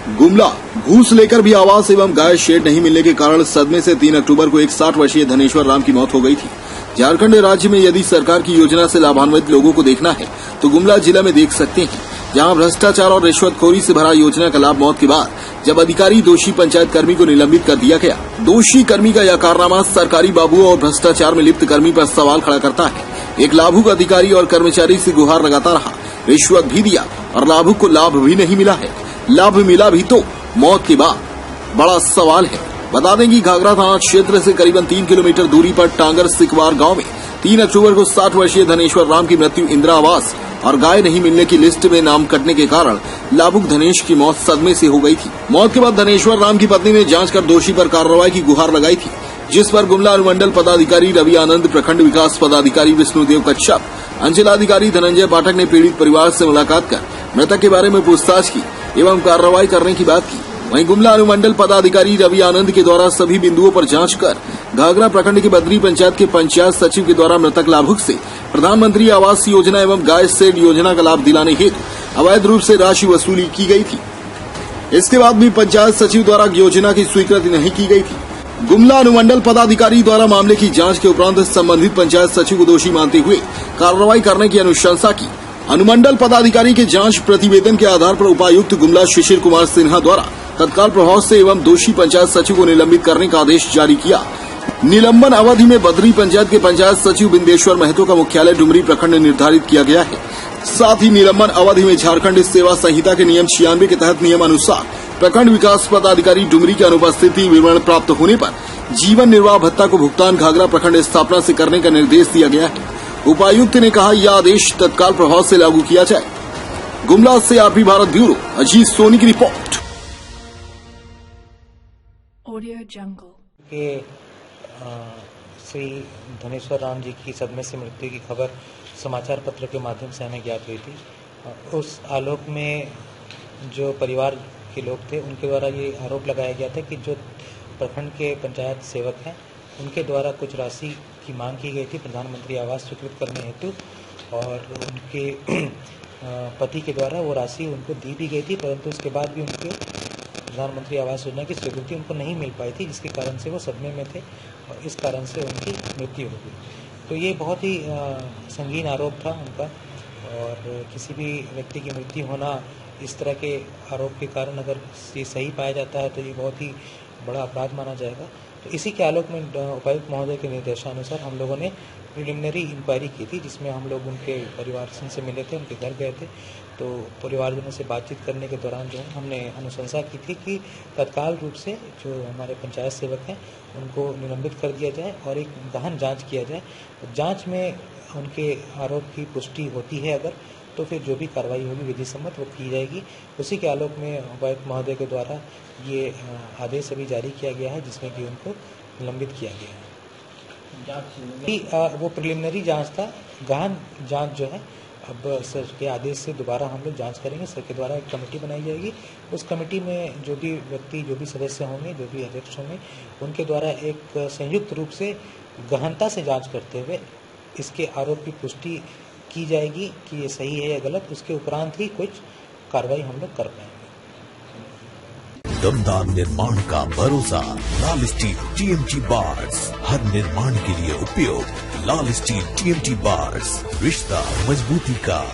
गुमला घूस लेकर भी आवास एवं गाय शेड नहीं मिलने के कारण सदमे से 3 अक्टूबर को एक 60 वर्षीय धनेश्वर राम की मौत हो गई थी। झारखंड राज्य में यदि सरकार की योजना से लाभान्वित लोगों को देखना है तो गुमला जिला में देख सकते हैं, जहां भ्रष्टाचार और रिश्वतखोरी से भरा योजना का लाभ मौत के बाद जब अधिकारी दोषी पंचायत कर्मी को निलंबित कर दिया गया। दोषी कर्मी का यह कारनामा सरकारी बाबुओं और भ्रष्टाचार में लिप्त कर्मी पर सवाल खड़ा करता है। एक लाभुक अधिकारी और कर्मचारी से गुहार लगाता रहा, रिश्वत भी दिया और लाभुक को लाभ भी नहीं मिला है। लाभ मिला भी तो मौत के बाद, बड़ा सवाल है। बता दें कि घाघरा थाना क्षेत्र से करीबन 3 किलोमीटर दूरी पर टांगर सिकवार गांव में 3 अक्टूबर को 60 वर्षीय धनेश्वर राम की मृत्यु इंदिरा आवास और गाय नहीं मिलने की लिस्ट में नाम कटने के कारण लाभुक धनेश की मौत सदमे से हो गई थी। मौत के बाद धनेश्वर राम की पत्नी ने जांच कर दोषी पर कार्रवाई की गुहार लगाई थी, जिस पर गुमला अनुमंडल पदाधिकारी रवि आनंद, प्रखंड विकास पदाधिकारी विष्णुदेव कच्छप, अंचलाधिकारी धनंजय पाठक ने पीड़ित परिवार से मुलाकात कर मृतक के बारे में पूछताछ की एवं कार्रवाई करने की बात की। वहीं गुमला अनुमंडल पदाधिकारी रवि आनंद के द्वारा सभी बिंदुओं पर जांच कर घाघरा प्रखंड की बद्री पंचायत के पंचायत सचिव के द्वारा मृतक लाभुक से प्रधानमंत्री आवास योजना एवं गाय शेड योजना का लाभ दिलाने हेतु अवैध रूप से राशि वसूली की गई थी। इसके बाद भी पंचायत सचिव द्वारा योजना की स्वीकृति नहीं की गई थी। गुमला अनुमंडल पदाधिकारी द्वारा मामले की जांच के उपरांत संबंधित पंचायत सचिव को दोषी मानते हुए कार्रवाई करने की अनुशंसा की। अनुमंडल पदाधिकारी के जांच प्रतिवेदन के आधार पर उपायुक्त गुमला शिशिर कुमार सिन्हा द्वारा तत्काल प्रभाव से एवं दोषी पंचायत सचिव को निलंबित करने का आदेश जारी किया। निलंबन अवधि में बद्री पंचायत के पंचायत सचिव बिंदेश्वर महतो का मुख्यालय डुमरी प्रखंड निर्धारित किया गया है। साथ ही निलंबन अवधि में झारखंड सेवा संहिता के नियम 96 के तहत नियम अनुसार प्रखंड विकास पदाधिकारी डुमरी की अनुपस्थिति विवरण प्राप्त होने पर जीवन निर्वाह भत्ता को भुगतान घाघरा प्रखंड स्थापना से करने का निर्देश दिया गया है। उपायुक्त ने कहा, यह आदेश तत्काल प्रभाव से लागू किया जाए। गुमला से आरपी भारत ब्यूरो अजीत सोनी की रिपोर्ट। के श्री धनेश्वर राम जी की सदमे से मृत्यु की खबर समाचार पत्र के माध्यम से हमें ज्ञात हुई थी। उस आलोक में जो परिवार के लोग थे उनके द्वारा ये आरोप लगाया गया था कि जो प्रखंड के पंचायत सेवक हैं उनके द्वारा कुछ राशि की मांग की गई थी प्रधानमंत्री आवास स्वीकृत करने हेतु, और उनके पति के द्वारा वो राशि उनको दी भी गई थी, परंतु उसके बाद भी उनके प्रधानमंत्री आवास योजना की स्वीकृति उनको नहीं मिल पाई थी, जिसके कारण से वो सदमे में थे और इस कारण से उनकी मृत्यु हो गई। तो ये बहुत ही संगीन आरोप था उनका, और किसी भी व्यक्ति की मृत्यु होना इस तरह के आरोप के कारण अगर ये सही पाया जाता है तो ये बहुत ही बड़ा अपराध माना जाएगा। तो इसी के आलोक में उपायुक्त महोदय के निर्देशानुसार हम लोगों ने प्रिलिमिनरी इंक्वायरी की थी, जिसमें हम लोग उनके परिवार से मिले थे, उनके घर गए थे। तो परिवारजनों से बातचीत करने के दौरान जो है हमने अनुशंसा की थी कि तत्काल रूप से जो हमारे पंचायत सेवक हैं उनको निलंबित कर दिया जाए और एक गहन जांच किया जाए। तो जांच में उनके आरोप की पुष्टि होती है अगर, तो फिर जो भी कार्रवाई होगी विधि सम्मत वो की जाएगी। उसी के आलोक में उपायुक्त महोदय के द्वारा ये आदेश अभी जारी किया गया है, जिसमें कि उनको निलंबित किया गया है। वो प्रिलिमिनरी जांच था, गहन जांच जो है अब सर के आदेश से दोबारा हम लोग जांच करेंगे। सर के द्वारा एक कमेटी बनाई जाएगी, उस कमेटी में जो भी व्यक्ति, जो भी सदस्य होंगे, जो भी अध्यक्ष होंगे, उनके द्वारा एक संयुक्त रूप से गहनता से जांच करते हुए इसके आरोप की पुष्टि की जाएगी कि ये सही है या गलत। उसके उपरांत ही कुछ कार्रवाई हम लोग कर पाएंगे। दमदार निर्माण का भरोसा लाल स्टील TMT बार्स, हर निर्माण के लिए उपयोग। लाल स्टील TMT बार्स, रिश्ता मजबूती का।